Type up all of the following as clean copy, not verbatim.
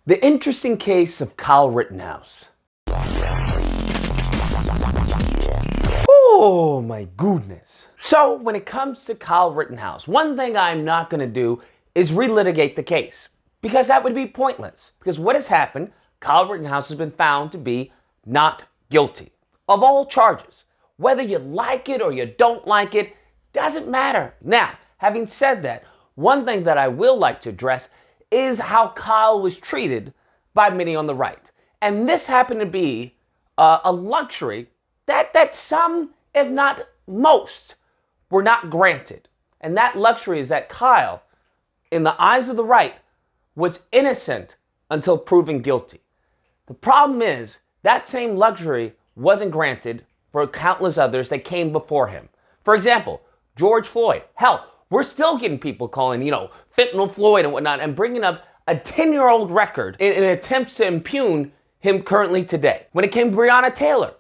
The interesting case of Kyle Rittenhouse. Oh my goodness. So when it comes to Kyle Rittenhouse, one thing I'm not going to do is relitigate the case, because that would be pointless. Because what has happened, Kyle Rittenhouse has been found to be not guilty of all charges. Whether you like it or you don't like it, doesn't matter. Now, having said that, one thing that I will like to address is how Kyle was treated by many on the right. And this happened to be a luxury that some, if not most, were not granted. And that luxury is that Kyle, in the eyes of the right, was innocent until proven guilty. The problem is that same luxury wasn't granted for countless others that came before him. For example, George Floyd. Hell, we're still getting people calling, fentanyl Floyd and whatnot, and bringing up a 10-year-old record in attempts to impugn him currently today. When it came to Breonna Taylor,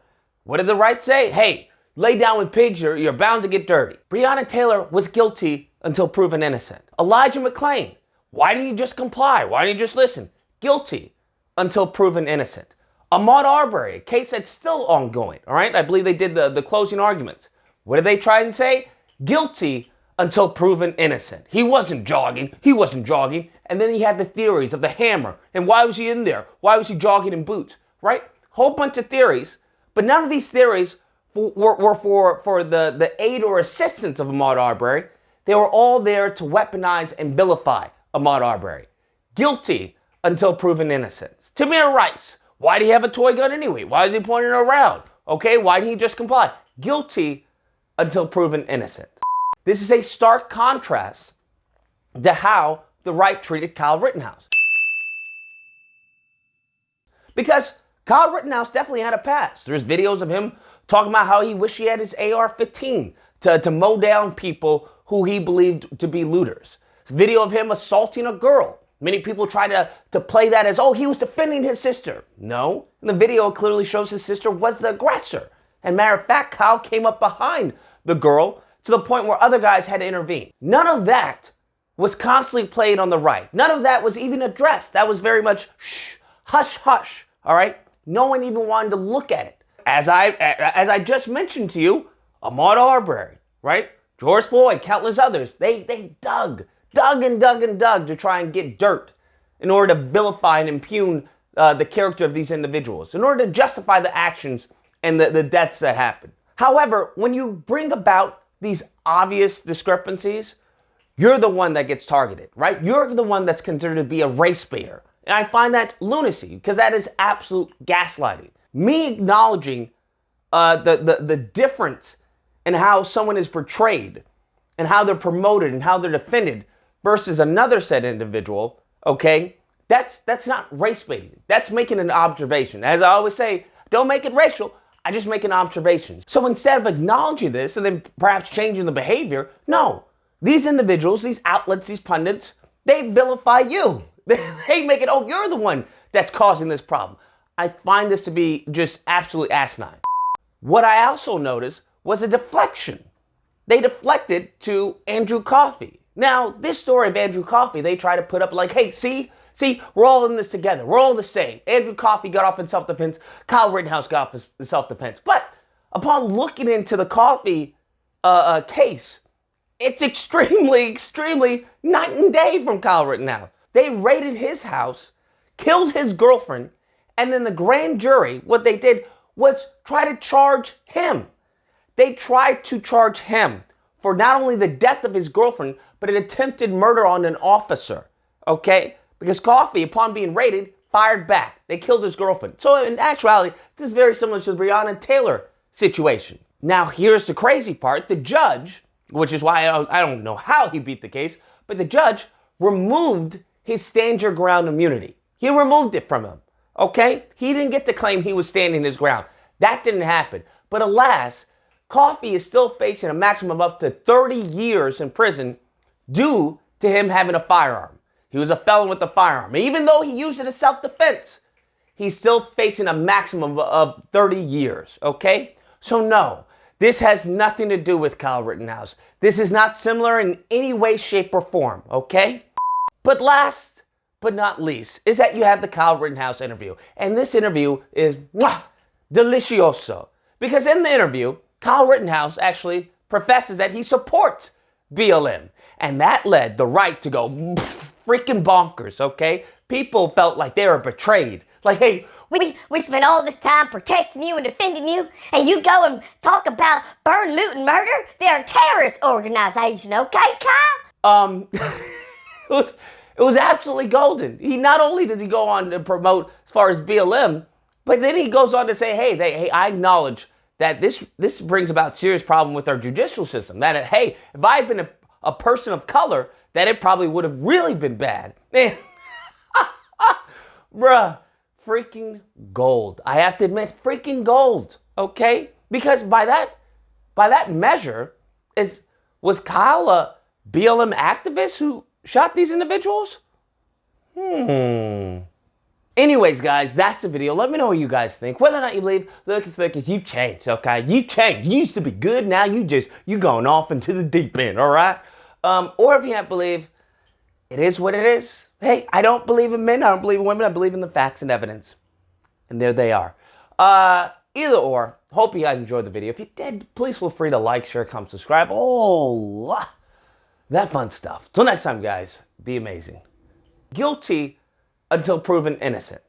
what did the right say? Hey, lay down with pigs, you're bound to get dirty. Breonna Taylor was guilty until proven innocent. Elijah McClain, why didn't you just comply? Why didn't you just listen? Guilty until proven innocent. Ahmaud Arbery, a case that's still ongoing, all right? I believe they did the closing arguments. What did they try and say? Guilty until proven innocent. He wasn't jogging. And then he had the theories of the hammer. And why was he in there? Why was he jogging in boots, right? Whole bunch of theories. But none of these theories were for the aid or assistance of Ahmaud Arbery. They were all there to weaponize and vilify Ahmaud Arbery. Guilty until proven innocent. Tamir Rice. Why did he have a toy gun anyway? Why is he pointing it around? Okay, why didn't he just comply? Guilty until proven innocent. This is a stark contrast to how the right treated Kyle Rittenhouse. Because Kyle Rittenhouse definitely had a past. There's videos of him talking about how he wished he had his AR-15 to mow down people who he believed to be looters. Video of him assaulting a girl. Many people try to play that as, oh, he was defending his sister. No, the video clearly shows his sister was the aggressor. And matter of fact, Kyle came up behind the girl to the point where other guys had to intervene. None of that was constantly played on the right. None of that was even addressed. That was very much shh, hush, hush, all right? No one even wanted to look at it. As I just mentioned to you, Ahmaud Arbery, right? George Floyd, countless others, they dug to try and get dirt in order to vilify and impugn the character of these individuals, in order to justify the actions and the deaths that happened. However, when you bring about these obvious discrepancies, you're the one that gets targeted, right? You're the one that's considered to be a race baiter. And I find that lunacy, because that is absolute gaslighting. Me acknowledging the difference in how someone is portrayed and how they're promoted and how they're defended versus another said individual, okay, that's not race baiting. That's making an observation. As I always say, don't make it racial. I just make an observation. So instead of acknowledging this and then perhaps changing the behavior, no. These individuals, these outlets, these pundits, they vilify you. They make it, oh, you're the one that's causing this problem. I find this to be just absolutely asinine. What I also noticed was a deflection. They deflected to Andrew Coffey. Now, this story of Andrew Coffey, they try to put up like, hey, see, we're all in this together. We're all the same. Andrew Coffey got off in self-defense. Kyle Rittenhouse got off in self-defense. But upon looking into the Coffey case, it's extremely night and day from Kyle Rittenhouse. They raided his house, killed his girlfriend, and then the grand jury, what they did was try to charge him. They tried to charge him for not only the death of his girlfriend, but an attempted murder on an officer, okay? Because Coffey, upon being raided, fired back. They killed his girlfriend. So in actuality, this is very similar to the Breonna Taylor situation. Now, here's the crazy part. The judge, which is why I don't know how he beat the case, but the judge removed his stand your ground immunity. He removed it from him, okay? He didn't get to claim he was standing his ground. That didn't happen. But alas, Coffey is still facing a maximum of up to 30 years in prison due to him having a firearm. He was a felon with a firearm. And even though he used it as self-defense, he's still facing a maximum of 30 years, okay? So no, this has nothing to do with Kyle Rittenhouse. This is not similar in any way, shape, or form, okay? But last but not least is that you have the Kyle Rittenhouse interview. And this interview is delicioso. Because in the interview, Kyle Rittenhouse actually professes that he supports BLM. And that led the right to go freaking bonkers, okay? People felt like they were betrayed. Like, hey, we spent all this time protecting you and defending you, and you go and talk about burn, loot, and murder? They're a terrorist organization, okay, Kyle? it was absolutely golden. He not only does he go on to promote as far as BLM, but then he goes on to say, hey, I acknowledge that this brings about serious problem with our judicial system. That, hey, if I had been a person of color, that it probably would have really been bad. Man, bruh, freaking gold. I have to admit, freaking gold, okay? Because by that measure, was Kyle a BLM activist who shot these individuals? Anyways, guys, that's the video. Let me know what you guys think. Whether or not you believe, look, you've changed, okay? You've changed. You used to be good, now you going off into the deep end, all right? Or if you don't believe, it is what it is. Hey, I don't believe in men, I don't believe in women, I believe in the facts and evidence. And there they are. Either or, hope you guys enjoyed the video. If you did, please feel free to like, share, comment, subscribe. Oh, that fun stuff. Till next time, guys, be amazing. Guilty until proven innocent.